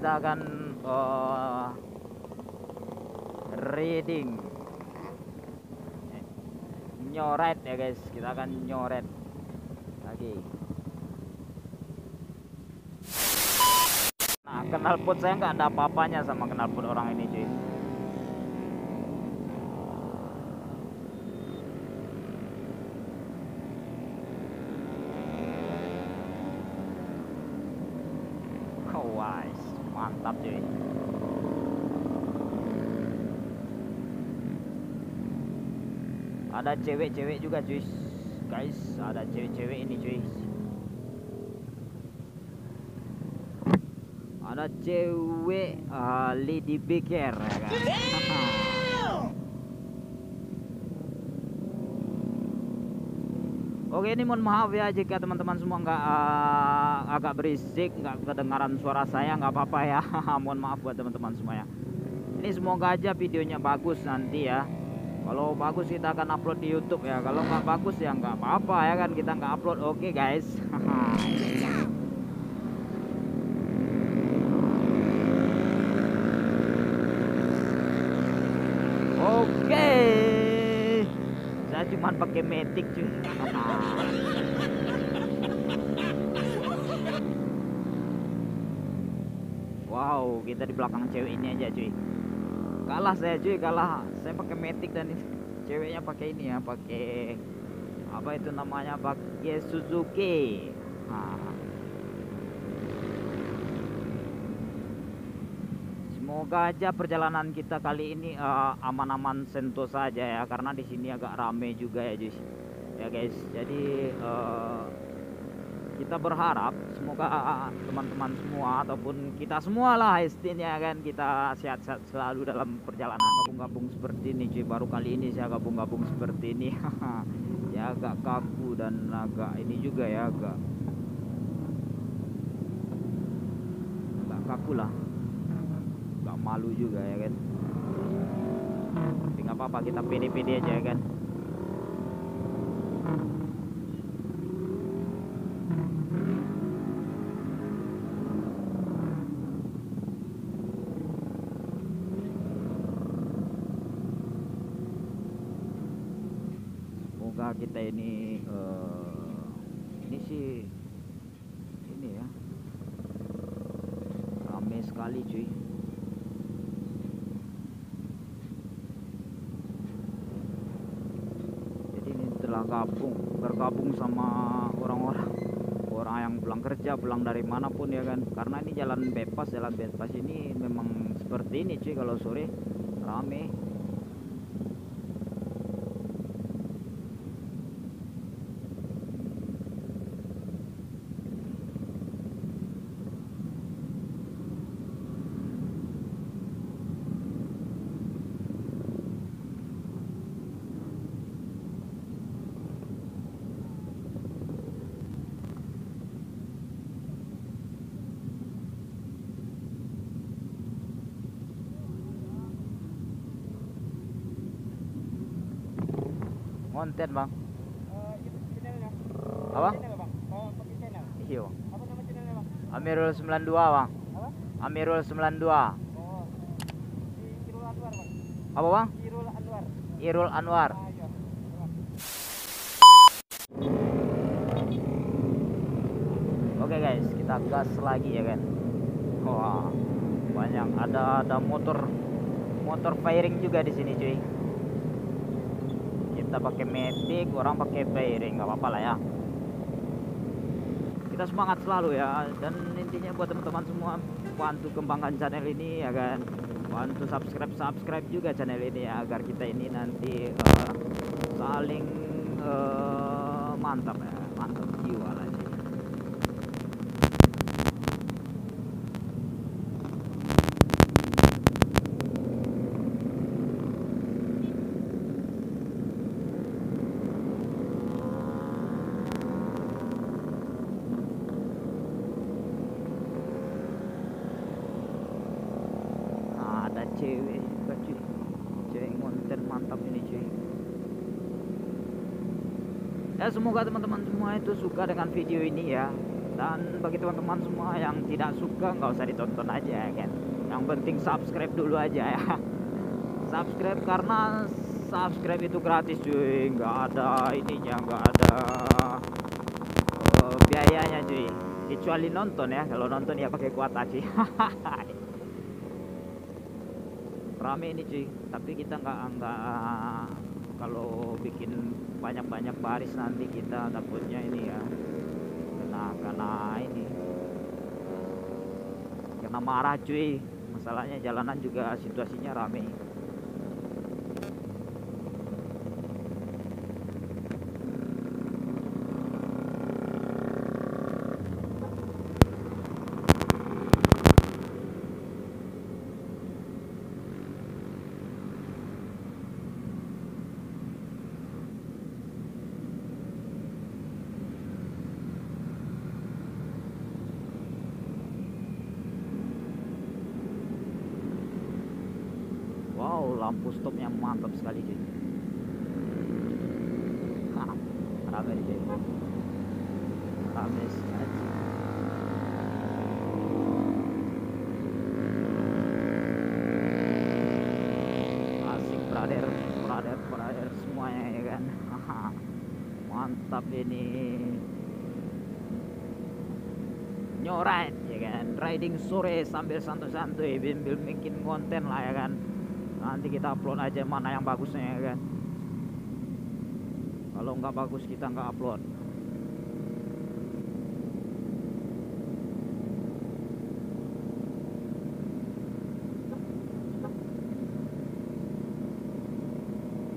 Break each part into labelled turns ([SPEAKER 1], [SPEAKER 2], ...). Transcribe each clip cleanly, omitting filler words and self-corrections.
[SPEAKER 1] kita akan reading nyoret ya guys, kita akan nyoret lagi. Nah, knalpot saya nggak ada apa-apanya sama knalpot orang ini cuy. Wise, mantap cuy. Ada cewek-cewek juga cuy, guys, ada cewek-cewek ini cuy. Ada cewek Lady Baker ya kan. Oke, ini mohon maaf ya jika teman-teman semua nggak agak berisik, nggak kedengaran suara saya, nggak apa-apa ya. Mohon maaf buat teman-teman semua ya. Ini semoga aja videonya bagus nanti ya. Kalau bagus kita akan upload di YouTube ya. Kalau nggak bagus ya nggak apa-apa ya kan, kita nggak upload. Oke guys. Oke. Saya cuma pakai Matic cuy. Wow, kita di belakang cewek ini aja cuy. Kalah saya cuy, kalah. Saya pakai Matic dan ceweknya pakai ini ya, pakai apa itu namanya, pakai Suzuki. Semoga aja perjalanan kita kali ini aman-aman sentosa saja ya, karena di sini agak rame juga ya guys. Ya guys, jadi kita berharap semoga teman-teman semua ataupun kita semua lah istilahnya kan, kita sehat-sehat selalu dalam perjalanan. Gabung-gabung seperti ini cuy, baru kali ini saya gabung-gabung seperti ini. Ya agak kaku dan agak ini juga ya, agak kaku lah, agak malu juga ya kan. Tapi nggak apa-apa, kita pede-pede aja ya kan. Semoga kita ini sih ini ya, ramai sekali cuy. Jadi ini telah bergabung sama orang-orang yang pulang kerja, pulang dari manapun ya kan, karena ini jalan bebas ini memang seperti ini cuy, kalau sore rame. Konten bang.
[SPEAKER 2] Channelnya.
[SPEAKER 1] Apa?
[SPEAKER 2] Channel bang. Pakai channel.
[SPEAKER 1] Iya bang.
[SPEAKER 2] Apa nama channelnya bang?
[SPEAKER 1] Amirul 92 bang.
[SPEAKER 2] Apa?
[SPEAKER 1] Amirul 92.
[SPEAKER 2] Oh. Di Irul Anwar bang.
[SPEAKER 1] Apa bang?
[SPEAKER 2] Irul Anwar.
[SPEAKER 1] Irul Anwar.
[SPEAKER 2] Ah, iya.
[SPEAKER 1] Oke guys, kita gas lagi ya kan. Wah, banyak ada motor firing juga di sini cuy. Kita pakai Matic, orang pakai firing, nggak apa-apa lah ya. Kita semangat selalu ya, dan intinya buat teman-teman semua bantu kembangkan channel ini ya kan, bantu subscribe juga channel ini ya, agar kita ini nanti saling mantap ya, mantap jiwa lah sih. Cewek juga cuy, cewek konten mantap ini cuy ya. Semoga teman-teman semua itu suka dengan video ini ya. Dan bagi teman-teman semua yang tidak suka, nggak usah ditonton aja ya kan. Yang penting subscribe dulu aja ya. Subscribe, karena subscribe itu gratis cuy, nggak ada ininya, nggak ada biayanya cuy, kecuali nonton ya. Kalau nonton ya pakai kuota cuy. Rame ini cuy, tapi kita nggak kalau bikin banyak-banyak baris nanti kita takutnya ini ya kena ini, kena marah cuy. Masalahnya jalanan juga situasinya rame. Wow, lampu stopnya mantap sekali cuy. Rame cuy, rame sekali. Asik brother, brother semuanya ya kan. Mantap ini, nyoret ya kan, riding sore sambil santuy-santuy sambil bikin konten lah ya kan. Nanti kita upload aja mana yang bagusnya ya kan. Kalau nggak bagus kita nggak upload.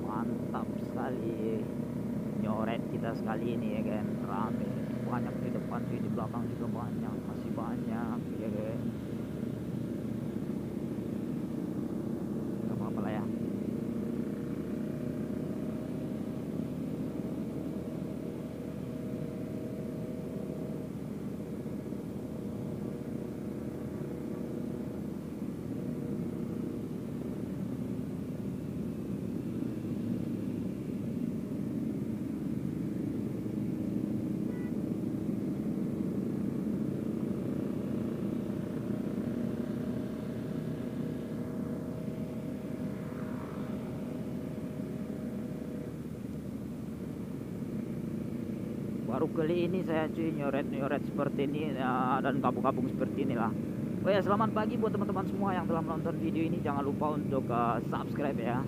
[SPEAKER 1] Mantap sekali nyoret kita sekali ini ya kan. Rame banyak di depan sih, di belakang juga banyak, masih banyak ya kan. Gak apa-apa lah ya. Baru kali ini saya cuy nyoret seperti ini ya, dan kabung-kabung seperti inilah. Oh ya, selamat pagi buat teman-teman semua yang telah menonton video ini. Jangan lupa untuk subscribe ya.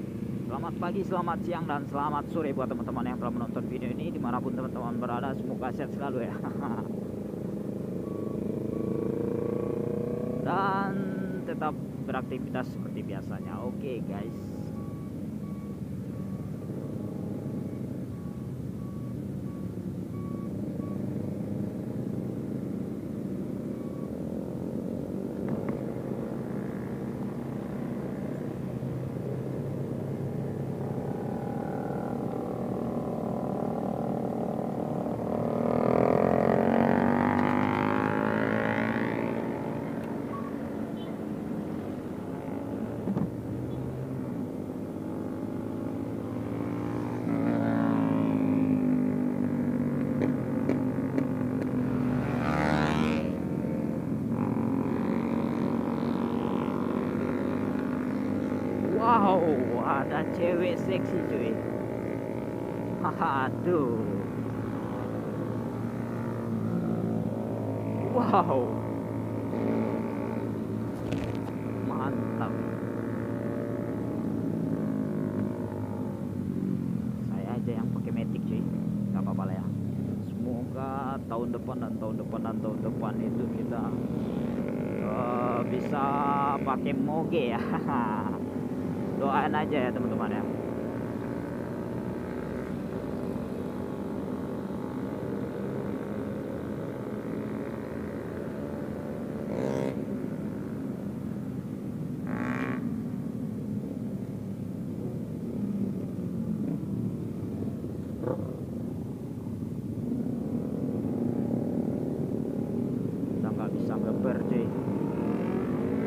[SPEAKER 1] Selamat pagi, selamat siang, dan selamat sore buat teman-teman yang telah menonton video ini dimanapun teman-teman berada. Semoga sehat selalu ya. Dan tetap beraktivitas seperti biasanya. Oke guys. Wow, ada cewek seksi cuy. Aduh. Wow. Mantap. Saya aja yang pakai matic cuy. Gak apa-apa lah ya. Semoga tahun depan dan tahun depan dan tahun depan itu kita bisa pakai moge ya. Doain aja ya teman-teman ya. Kita nggak bisa geber cuy.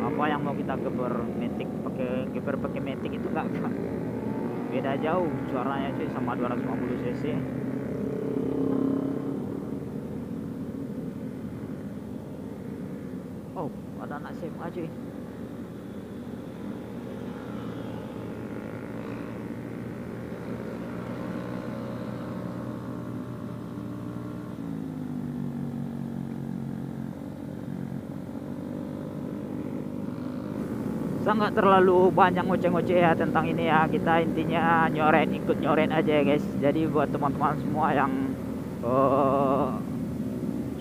[SPEAKER 1] Apa yang mau kita geber matic pakai matic itu nggak beda jauh suaranya cuy sama 250 cc. Oh, ada anak SMA cuy. Saya nggak terlalu banyak ngoceh-ngoceh ya tentang ini ya. Kita intinya nyoret, ikut nyoret aja ya guys. Jadi buat teman-teman semua yang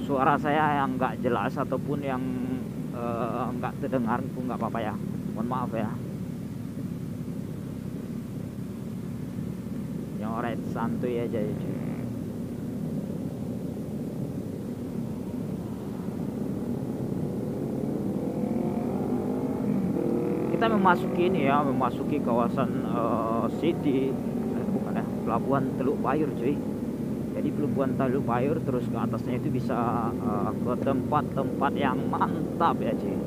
[SPEAKER 1] suara saya yang nggak jelas ataupun yang nggak terdengar pun nggak apa-apa ya. Mohon maaf ya. Nyoret santuy aja ya cuy. Kita memasuki ini ya, memasuki kawasan city, bukan ya, pelabuhan Teluk Bayur cuy. Jadi pelabuhan Teluk Bayur terus ke atasnya itu bisa ke tempat-tempat yang mantap ya cuy,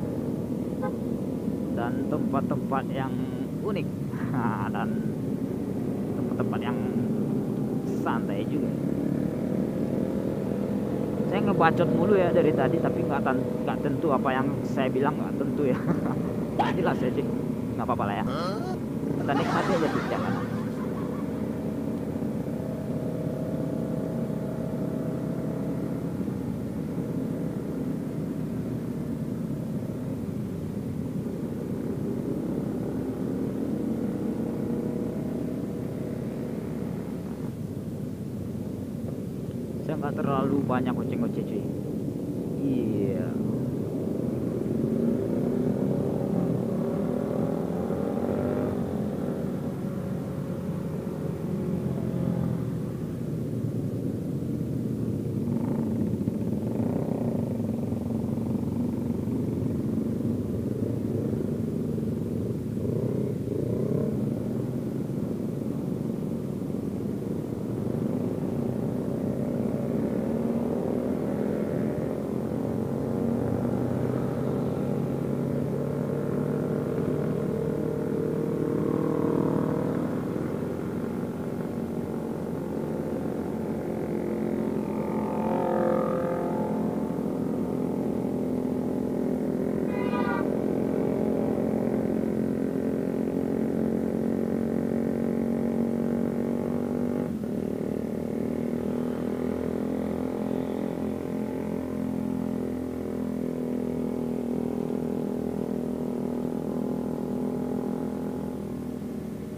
[SPEAKER 1] dan tempat-tempat yang unik dan tempat-tempat yang santai juga. Saya ngebacot mulu ya dari tadi, tapi nggak tentu apa yang saya bilang, nggak tentu ya. Jelas ya sih, nggak apa-apa lah ya. Kita nikmati aja perjalanan. Saya nggak terlalu banyak ngoceh-ngoceh cuy. Iya.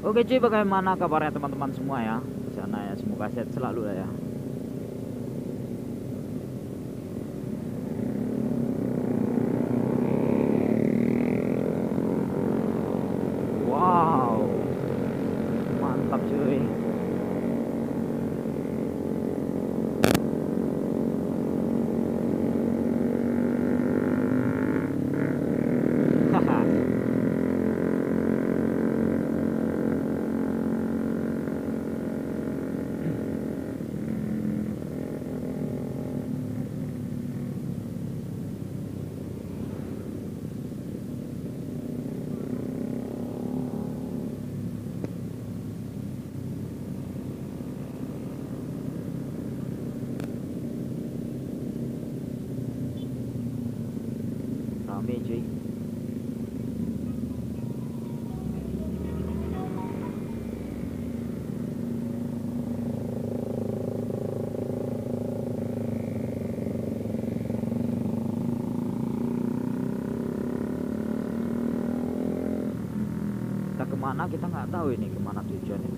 [SPEAKER 1] Oke cuy, bagaimana kabarnya teman-teman semua ya di sana ya, semoga sehat selalu lah ya. Wow, mantap cuy. Rame cuy. Kita kemana kita nggak tahu ini, kemana tujuannya.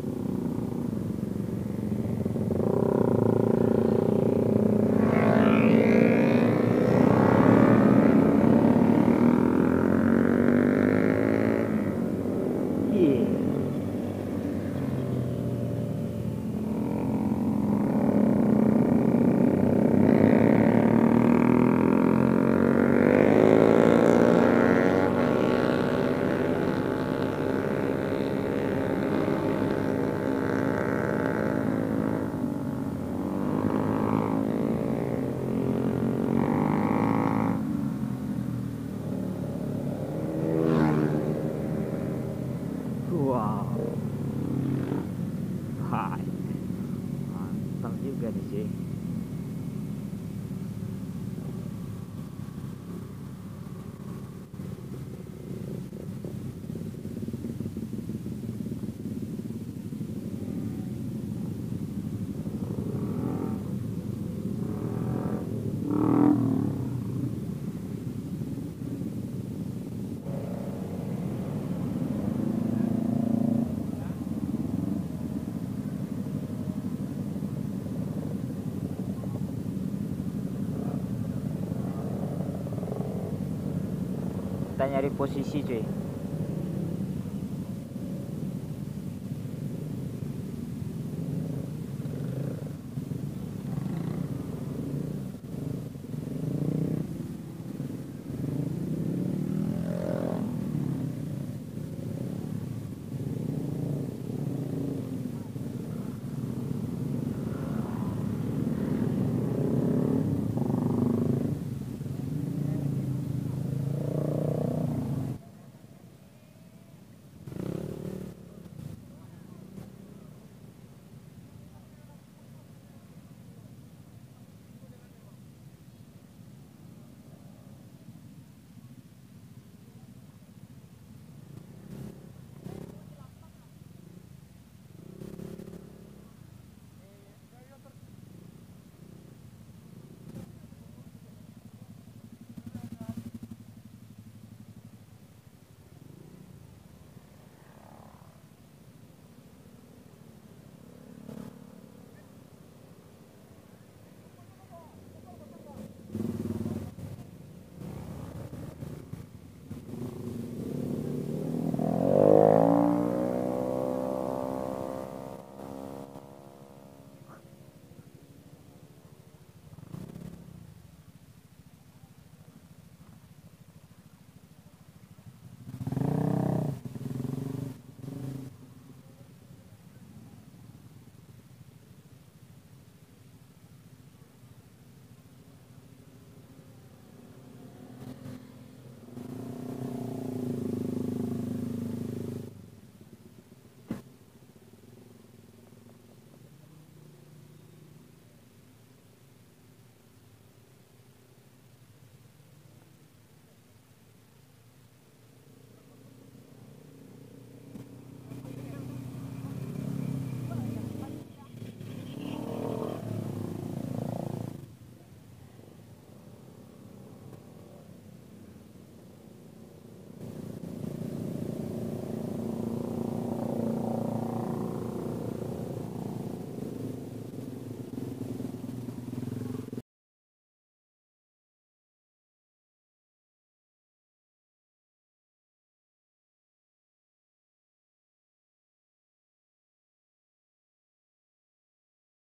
[SPEAKER 1] Wow, hai, mantap juga nih sih. nyari posisi cuy.